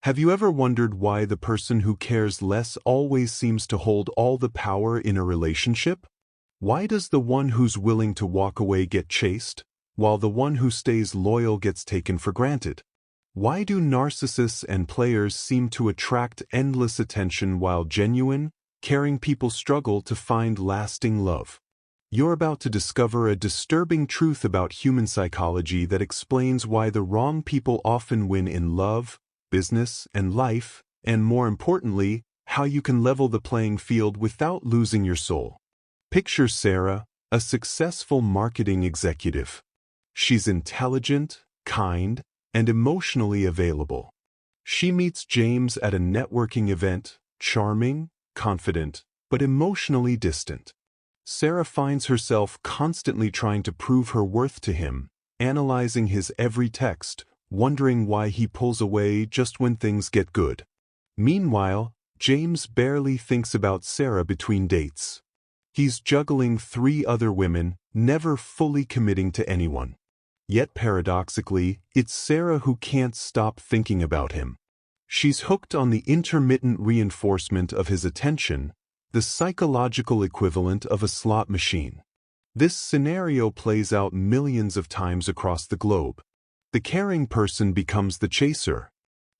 Have you ever wondered why the person who cares less always seems to hold all the power in a relationship? Why does the one who's willing to walk away get chased, while the one who stays loyal gets taken for granted? Why do narcissists and players seem to attract endless attention while genuine, caring people struggle to find lasting love? You're about to discover a disturbing truth about human psychology that explains why the wrong people often win in love, business, and life, and more importantly, how you can level the playing field without losing your soul. Picture Sarah, a successful marketing executive. She's intelligent, kind, and emotionally available. She meets James at a networking event, charming, confident, but emotionally distant. Sarah finds herself constantly trying to prove her worth to him, analyzing his every text, wondering why he pulls away just when things get good. Meanwhile, James barely thinks about Sarah between dates. He's juggling 3 other women, never fully committing to anyone. Yet paradoxically, it's Sarah who can't stop thinking about him. She's hooked on the intermittent reinforcement of his attention, the psychological equivalent of a slot machine. This scenario plays out millions of times across the globe. The caring person becomes the chaser.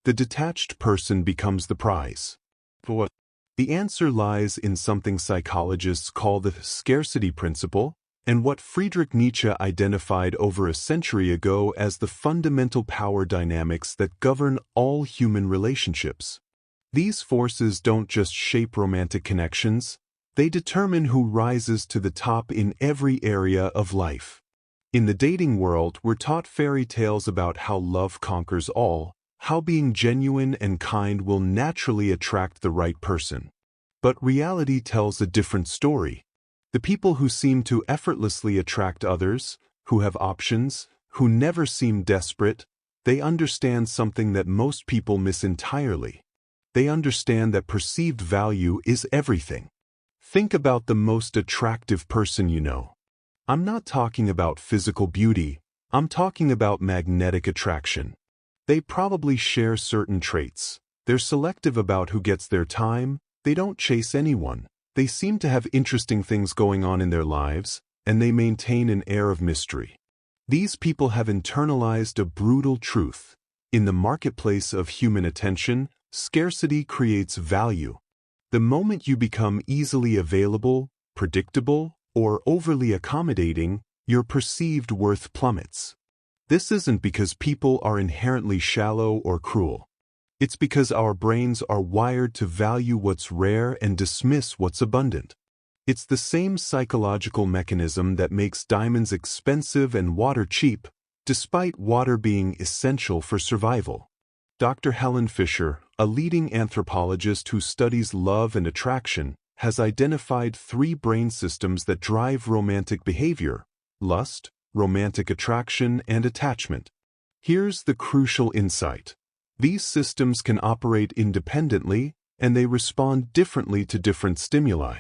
The detached person becomes the prize. For what? The answer lies in something psychologists call the scarcity principle, and what Friedrich Nietzsche identified over a century ago as the fundamental power dynamics that govern all human relationships. These forces don't just shape romantic connections, they determine who rises to the top in every area of life. In the dating world, we're taught fairy tales about how love conquers all, how being genuine and kind will naturally attract the right person. But reality tells a different story. The people who seem to effortlessly attract others, who have options, who never seem desperate, they understand something that most people miss entirely. They understand that perceived value is everything. Think about the most attractive person you know. I'm not talking about physical beauty, I'm talking about magnetic attraction. They probably share certain traits. They're selective about who gets their time, they don't chase anyone. They seem to have interesting things going on in their lives, and they maintain an air of mystery. These people have internalized a brutal truth. In the marketplace of human attention, scarcity creates value. The moment you become easily available, predictable, or overly accommodating, your perceived worth plummets. This isn't because people are inherently shallow or cruel. It's because our brains are wired to value what's rare and dismiss what's abundant. It's the same psychological mechanism that makes diamonds expensive and water cheap, despite water being essential for survival. Dr. Helen Fisher, a leading anthropologist who studies love and attraction, has identified 3 brain systems that drive romantic behavior: lust, romantic attraction, and attachment. Here's the crucial insight. These systems can operate independently, and they respond differently to different stimuli.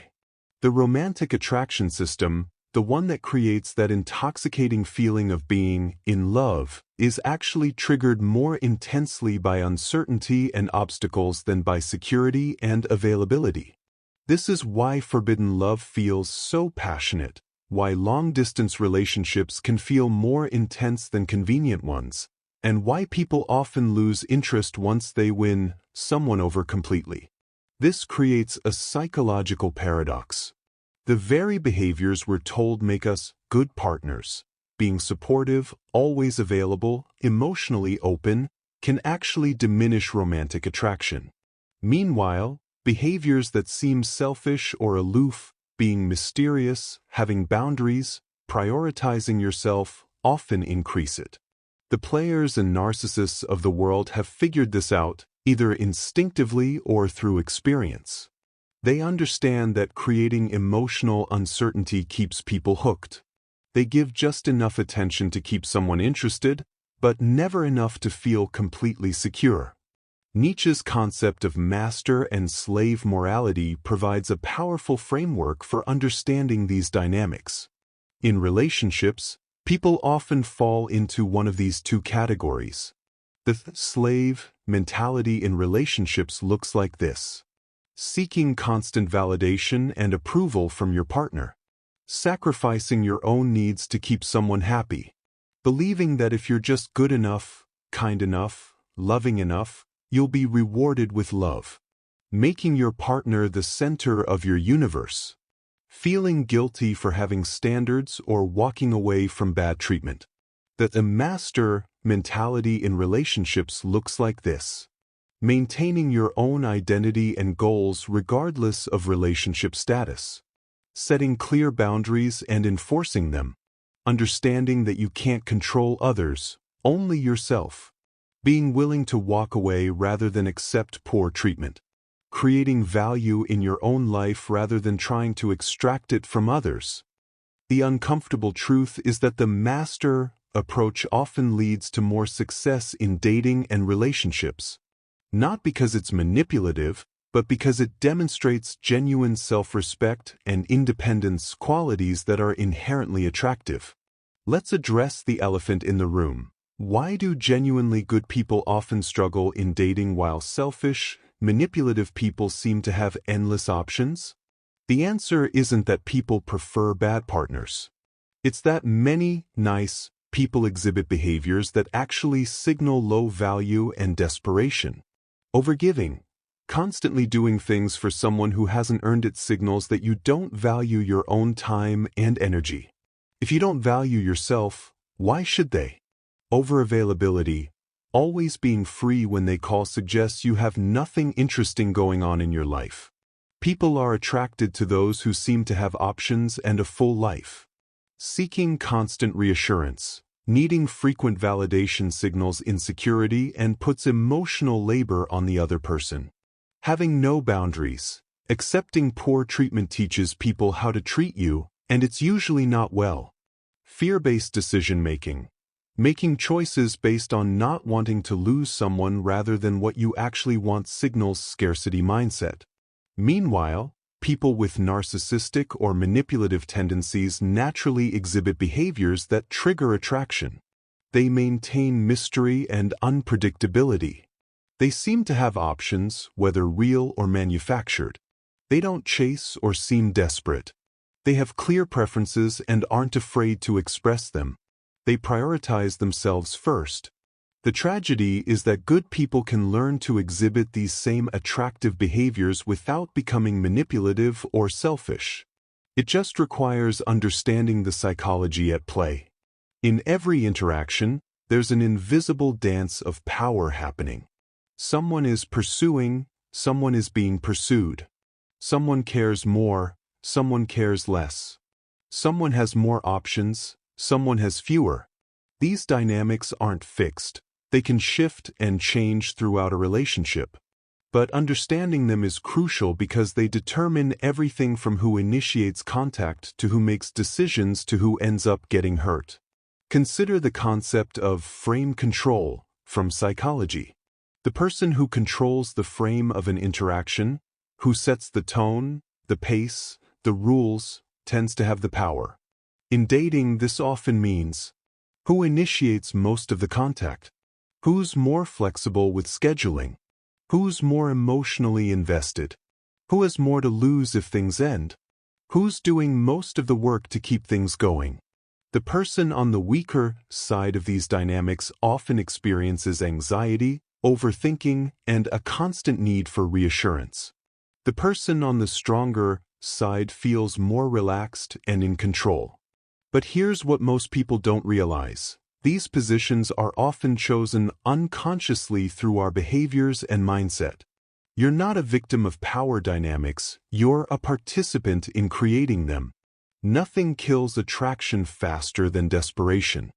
The romantic attraction system, the one that creates that intoxicating feeling of being in love, is actually triggered more intensely by uncertainty and obstacles than by security and availability. This is why forbidden love feels so passionate, why long-distance relationships can feel more intense than convenient ones, and why people often lose interest once they win someone over completely. This creates a psychological paradox. The very behaviors we're told make us good partners, being supportive, always available, emotionally open, can actually diminish romantic attraction. Meanwhile, behaviors that seem selfish or aloof, being mysterious, having boundaries, prioritizing yourself, often increase it. The players and narcissists of the world have figured this out, either instinctively or through experience. They understand that creating emotional uncertainty keeps people hooked. They give just enough attention to keep someone interested, but never enough to feel completely secure. Nietzsche's concept of master and slave morality provides a powerful framework for understanding these dynamics. In relationships, people often fall into one of these 2 categories. The slave mentality in relationships looks like this: seeking constant validation and approval from your partner, sacrificing your own needs to keep someone happy, believing that if you're just good enough, kind enough, loving enough, you'll be rewarded with love, making your partner the center of your universe, feeling guilty for having standards or walking away from bad treatment. The master mentality in relationships looks like this: maintaining your own identity and goals regardless of relationship status, setting clear boundaries and enforcing them, understanding that you can't control others, only yourself, being willing to walk away rather than accept poor treatment, creating value in your own life rather than trying to extract it from others. The uncomfortable truth is that the master approach often leads to more success in dating and relationships, not because it's manipulative, but because it demonstrates genuine self-respect and independence, qualities that are inherently attractive. Let's address the elephant in the room. Why do genuinely good people often struggle in dating while selfish, manipulative people seem to have endless options? The answer isn't that people prefer bad partners. It's that many nice people exhibit behaviors that actually signal low value and desperation. Overgiving, constantly doing things for someone who hasn't earned it, signals that you don't value your own time and energy. If you don't value yourself, why should they? Overavailability, always being free when they call, suggests you have nothing interesting going on in your life. People are attracted to those who seem to have options and a full life. Seeking constant reassurance, needing frequent validation signals insecurity and puts emotional labor on the other person. Having no boundaries, accepting poor treatment teaches people how to treat you, and it's usually not well. Fear-based decision-making, making choices based on not wanting to lose someone rather than what you actually want, signals scarcity mindset. Meanwhile, people with narcissistic or manipulative tendencies naturally exhibit behaviors that trigger attraction. They maintain mystery and unpredictability. They seem to have options, whether real or manufactured. They don't chase or seem desperate. They have clear preferences and aren't afraid to express them. They prioritize themselves first. The tragedy is that good people can learn to exhibit these same attractive behaviors without becoming manipulative or selfish. It just requires understanding the psychology at play. In every interaction, there's an invisible dance of power happening. Someone is pursuing, someone is being pursued. Someone cares more, someone cares less. Someone has more options, someone has fewer. These dynamics aren't fixed. They can shift and change throughout a relationship. But understanding them is crucial because they determine everything from who initiates contact to who makes decisions to who ends up getting hurt. Consider the concept of frame control from psychology. The person who controls the frame of an interaction, who sets the tone, the pace, the rules, tends to have the power. In dating, this often means who initiates most of the contact, who's more flexible with scheduling, who's more emotionally invested, who has more to lose if things end, who's doing most of the work to keep things going. The person on the weaker side of these dynamics often experiences anxiety, overthinking, and a constant need for reassurance. The person on the stronger side feels more relaxed and in control. But here's what most people don't realize. These positions are often chosen unconsciously through our behaviors and mindset. You're not a victim of power dynamics, you're a participant in creating them. Nothing kills attraction faster than desperation.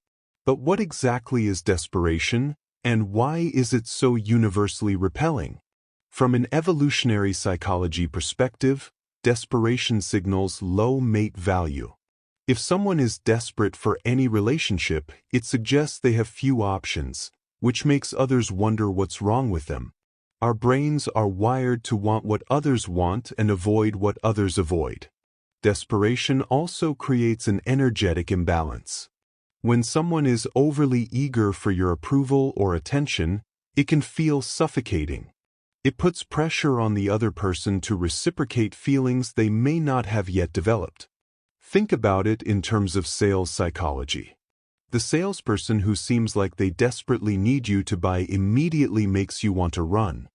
But what exactly is desperation, and why is it so universally repelling? From an evolutionary psychology perspective, desperation signals low mate value. If someone is desperate for any relationship, it suggests they have few options, which makes others wonder what's wrong with them. Our brains are wired to want what others want and avoid what others avoid. Desperation also creates an energetic imbalance. When someone is overly eager for your approval or attention, it can feel suffocating. It puts pressure on the other person to reciprocate feelings they may not have yet developed. Think about it in terms of sales psychology. The salesperson who seems like they desperately need you to buy immediately makes you want to run.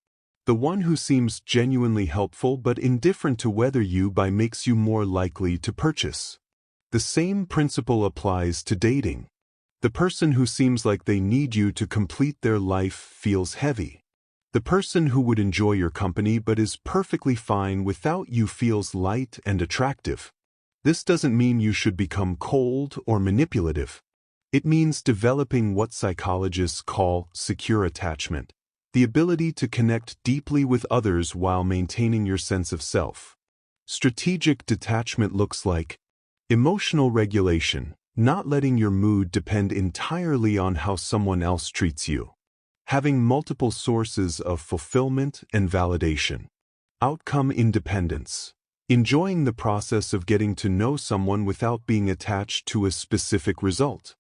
The one who seems genuinely helpful but indifferent to whether you buy makes you more likely to purchase. The same principle applies to dating. The person who seems like they need you to complete their life feels heavy. The person who would enjoy your company but is perfectly fine without you feels light and attractive. This doesn't mean you should become cold or manipulative. It means developing what psychologists call secure attachment, the ability to connect deeply with others while maintaining your sense of self. Strategic detachment looks like emotional regulation, not letting your mood depend entirely on how someone else treats you. Having multiple sources of fulfillment and validation. Outcome independence. Enjoying the process of getting to know someone without being attached to a specific result.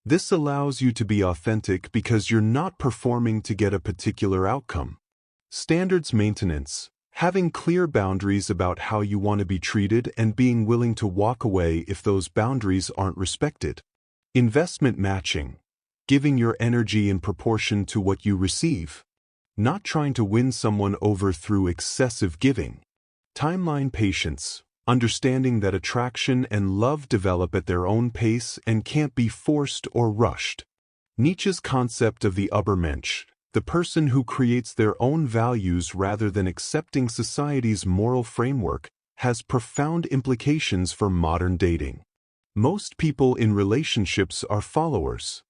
This allows you to be authentic because you're not performing to get a particular outcome. Standards maintenance. Having clear boundaries about how you want to be treated and being willing to walk away if those boundaries aren't respected. Investment matching. Giving your energy in proportion to what you receive. Not trying to win someone over through excessive giving. Timeline patience. Understanding that attraction and love develop at their own pace and can't be forced or rushed. Nietzsche's concept of the Übermensch, the person who creates their own values rather than accepting society's moral framework, has profound implications for modern dating. Most people in relationships are followers.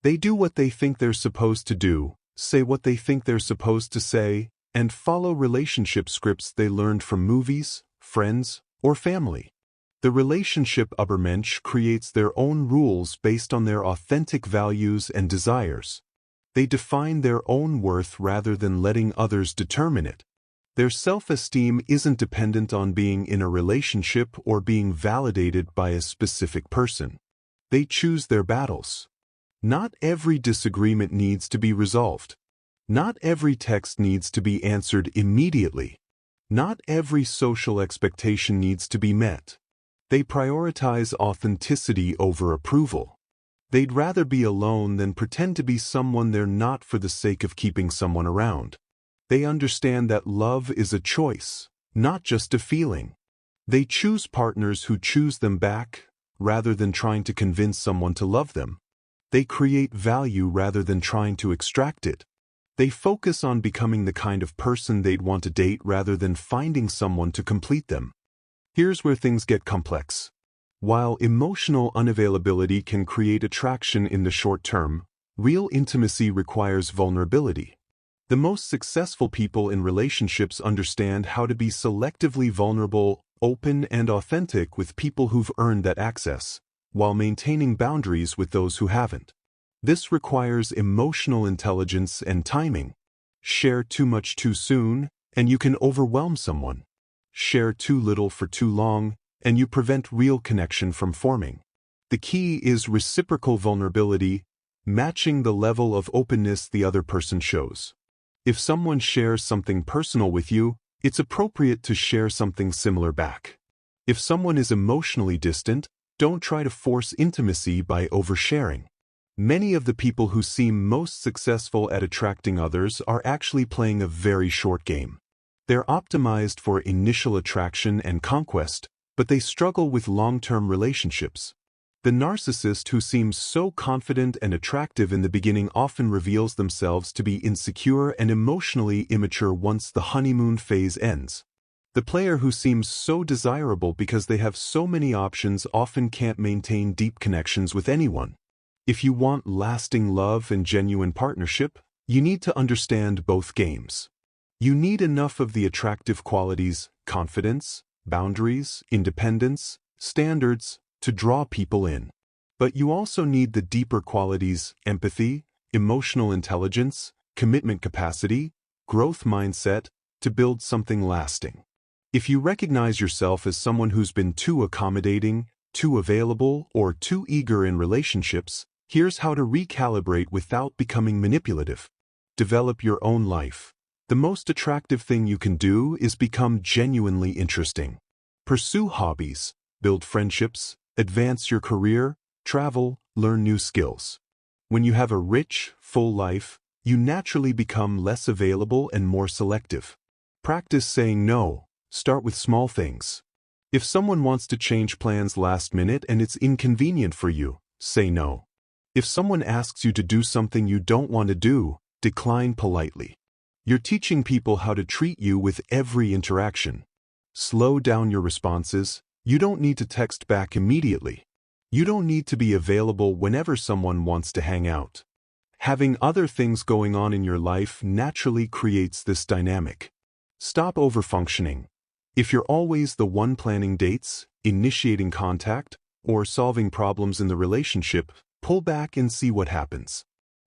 They do what they think they're supposed to do, say what they think they're supposed to say, and follow relationship scripts they learned from movies, friends, or family. The relationship Übermensch creates their own rules based on their authentic values and desires. They define their own worth rather than letting others determine it. Their self-esteem isn't dependent on being in a relationship or being validated by a specific person. They choose their battles. Not every disagreement needs to be resolved. Not every text needs to be answered immediately. Not every social expectation needs to be met. They prioritize authenticity over approval. They'd rather be alone than pretend to be someone they're not for the sake of keeping someone around. They understand that love is a choice, not just a feeling. They choose partners who choose them back, rather than trying to convince someone to love them. They create value rather than trying to extract it. They focus on becoming the kind of person they'd want to date rather than finding someone to complete them. Here's where things get complex. While emotional unavailability can create attraction in the short term, real intimacy requires vulnerability. The most successful people in relationships understand how to be selectively vulnerable, open, and authentic with people who've earned that access, while maintaining boundaries with those who haven't. This requires emotional intelligence and timing. Share too much too soon, and you can overwhelm someone. Share too little for too long, and you prevent real connection from forming. The key is reciprocal vulnerability, matching the level of openness the other person shows. If someone shares something personal with you, it's appropriate to share something similar back. If someone is emotionally distant, don't try to force intimacy by oversharing. Many of the people who seem most successful at attracting others are actually playing a very short game. They're optimized for initial attraction and conquest, but they struggle with long-term relationships. The narcissist who seems so confident and attractive in the beginning often reveals themselves to be insecure and emotionally immature once the honeymoon phase ends. The player who seems so desirable because they have so many options often can't maintain deep connections with anyone. If you want lasting love and genuine partnership, you need to understand both games. You need enough of the attractive qualities, confidence, boundaries, independence, standards, to draw people in. But you also need the deeper qualities, empathy, emotional intelligence, commitment capacity, growth mindset, to build something lasting. If you recognize yourself as someone who's been too accommodating, too available, or too eager in relationships, here's how to recalibrate without becoming manipulative. Develop your own life. The most attractive thing you can do is become genuinely interesting. Pursue hobbies, build friendships, advance your career, travel, learn new skills. When you have a rich, full life, you naturally become less available and more selective. Practice saying no. Start with small things. If someone wants to change plans last minute and it's inconvenient for you, say no. If someone asks you to do something you don't want to do, decline politely. You're teaching people how to treat you with every interaction. Slow down your responses. You don't need to text back immediately. You don't need to be available whenever someone wants to hang out. Having other things going on in your life naturally creates this dynamic. Stop overfunctioning. If you're always the one planning dates, initiating contact, or solving problems in the relationship, pull back and see what happens.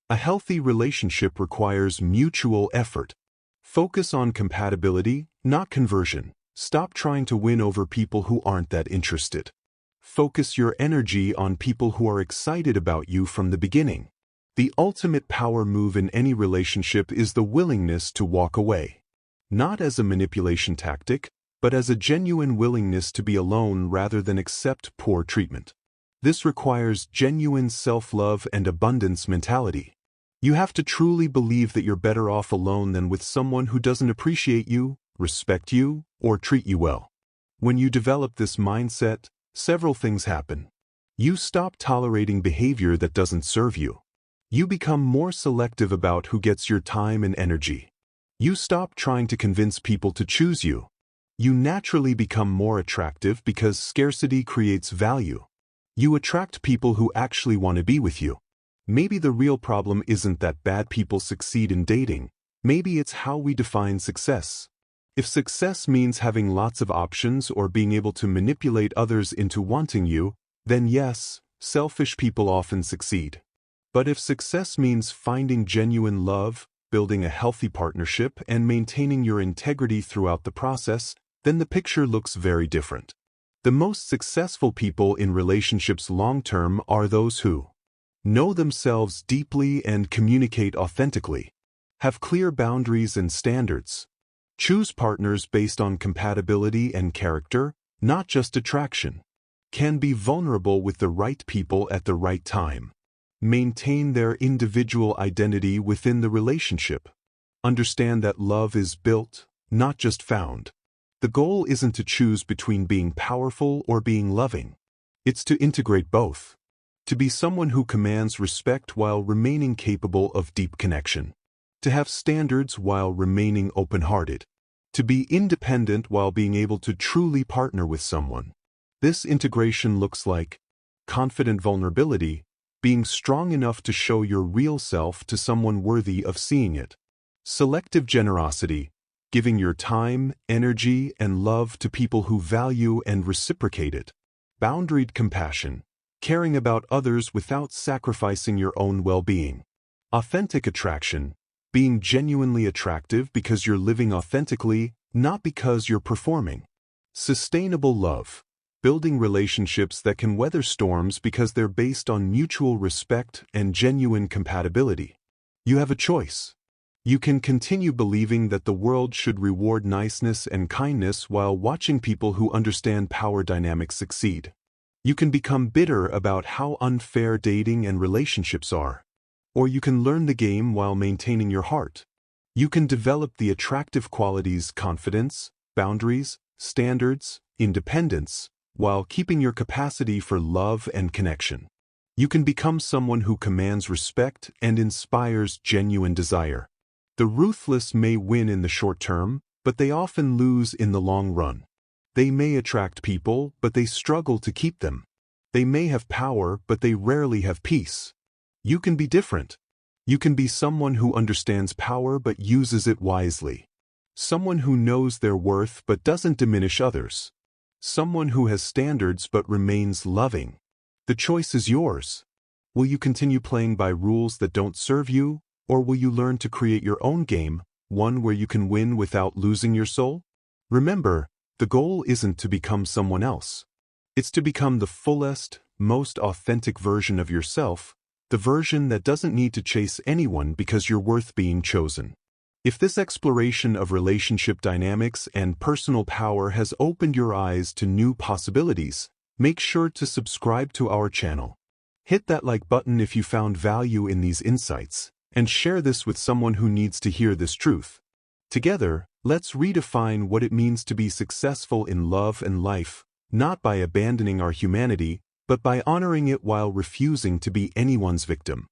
A healthy relationship requires mutual effort. Focus on compatibility, not conversion. Stop trying to win over people who aren't that interested. Focus your energy on people who are excited about you from the beginning. The ultimate power move in any relationship is the willingness to walk away. Not as a manipulation tactic, but as a genuine willingness to be alone rather than accept poor treatment. This requires genuine self-love and abundance mentality. You have to truly believe that you're better off alone than with someone who doesn't appreciate you, respect you, or treat you well. When you develop this mindset, several things happen. You stop tolerating behavior that doesn't serve you. You become more selective about who gets your time and energy. You stop trying to convince people to choose you. You naturally become more attractive because scarcity creates value. You attract people who actually want to be with you. Maybe the real problem isn't that bad people succeed in dating. Maybe it's how we define success. If success means having lots of options or being able to manipulate others into wanting you, then yes, selfish people often succeed. But if success means finding genuine love, building a healthy partnership, and maintaining your integrity throughout the process, then the picture looks very different. The most successful people in relationships long-term are those who know themselves deeply and communicate authentically, have clear boundaries and standards, choose partners based on compatibility and character, not just attraction, can be vulnerable with the right people at the right time, maintain their individual identity within the relationship, understand that love is built, not just found. The goal isn't to choose between being powerful or being loving. It's to integrate both. To be someone who commands respect while remaining capable of deep connection. To have standards while remaining open-hearted. To be independent while being able to truly partner with someone. This integration looks like confident vulnerability, being strong enough to show your real self to someone worthy of seeing it. Selective generosity, giving your time, energy, and love to people who value and reciprocate it. Boundaried compassion, caring about others without sacrificing your own well-being. Authentic attraction, being genuinely attractive because you're living authentically, not because you're performing. Sustainable love, building relationships that can weather storms because they're based on mutual respect and genuine compatibility. You have a choice. You can continue believing that the world should reward niceness and kindness while watching people who understand power dynamics succeed. You can become bitter about how unfair dating and relationships are. Or you can learn the game while maintaining your heart. You can develop the attractive qualities confidence, boundaries, standards, independence, while keeping your capacity for love and connection. You can become someone who commands respect and inspires genuine desire. The ruthless may win in the short term, but they often lose in the long run. They may attract people, but they struggle to keep them. They may have power, but they rarely have peace. You can be different. You can be someone who understands power but uses it wisely. Someone who knows their worth but doesn't diminish others. Someone who has standards but remains loving. The choice is yours. Will you continue playing by rules that don't serve you? Or will you learn to create your own game, one where you can win without losing your soul? Remember, the goal isn't to become someone else. It's to become the fullest, most authentic version of yourself, the version that doesn't need to chase anyone because you're worth being chosen. If this exploration of relationship dynamics and personal power has opened your eyes to new possibilities, make sure to subscribe to our channel. Hit that like button if you found value in these insights, and share this with someone who needs to hear this truth. Together, let's redefine what it means to be successful in love and life, not by abandoning our humanity, but by honoring it while refusing to be anyone's victim.